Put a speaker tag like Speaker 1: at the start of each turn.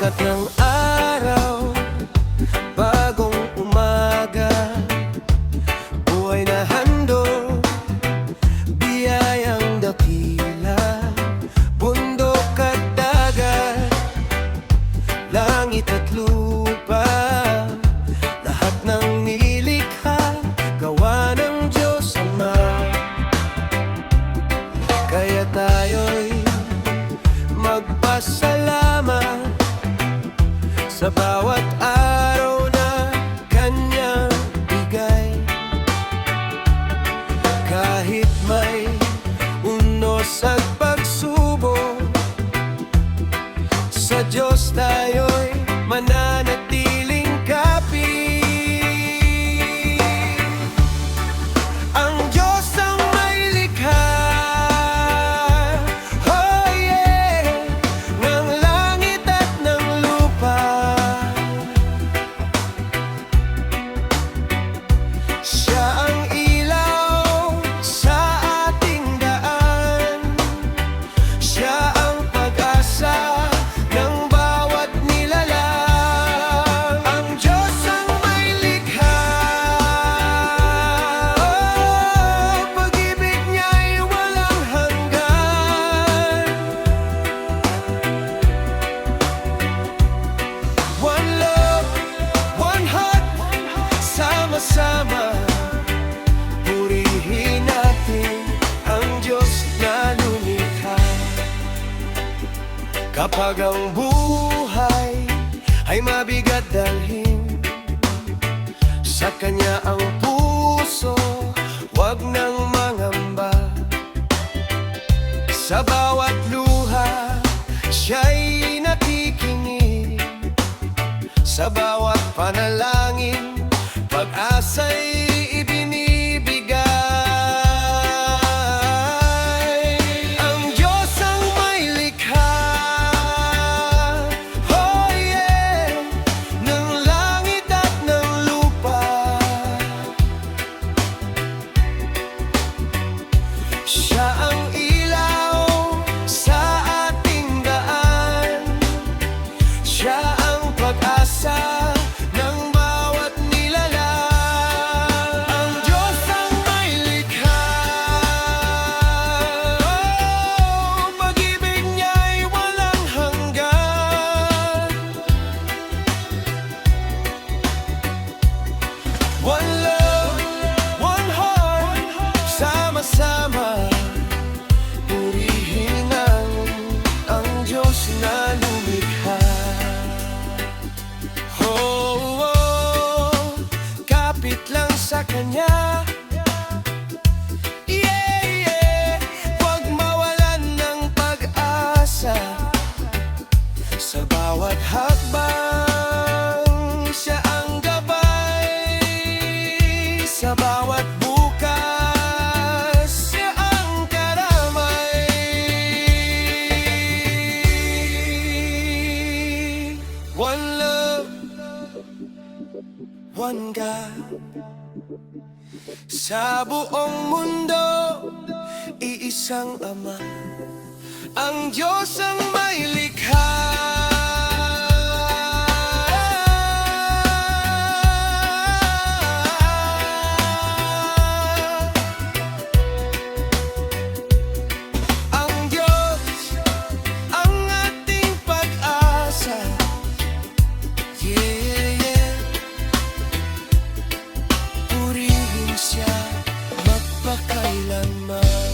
Speaker 1: Sikat ng araw, bagong umaga, buhay na handog, biyayang dakila, bundok at dagat, langit at lupa, lahat ng nilikha, gawa ng Diyos Ama. Kaya tayo'y magpasalamat sa bawat araw na Kanyang bigay. Kahit may unos at pagsubok, sa Diyos tayo'y mananatiling kapit. Ang Diyos ang may likha, oh yeah, ng langit at ng lupa. Siya ang ilaw sa ating daan, siya ang pag-asa ng bawat nilalang. Ang Diyos ang may likha, oh, pag-ibig niya'y walang hanggan. One love, one heart, sama-sama purihin natin ang Diyos na lumikha. Kapag ang buhay ay mabigat dalhin, sa Kanya ang puso, wag nang mangamba. Sa bawat luha, Siya'y nakikinig. Sa bawat panalangin, pag-asa'y ibinibigay. Ang Diyos ang may likha, oh yeah, ng langit at ng lupa. Siya ang ilaw sa ating daan, siya ang pag-asa ng bawat nilalang. Ang Diyos ang may likha, oh, pag-ibig niya'y walang hanggan. One love, one heart, sama-sama purihin ang Diyos na lumikha. Oh, oh, kapit lang sa Kanya, yeah, yeah, huwag mawalan ng pag-asa. Sa bawat hakbang, siya ang gabay. Sa bawat bukas, siya ang karamay. One love, one God. Sa buong mundo, iisang Ama, ang Diyos ang may likha. Ang Diyos ang ating pag-asa, yeah, yeah. Purihin siya magpakailanman.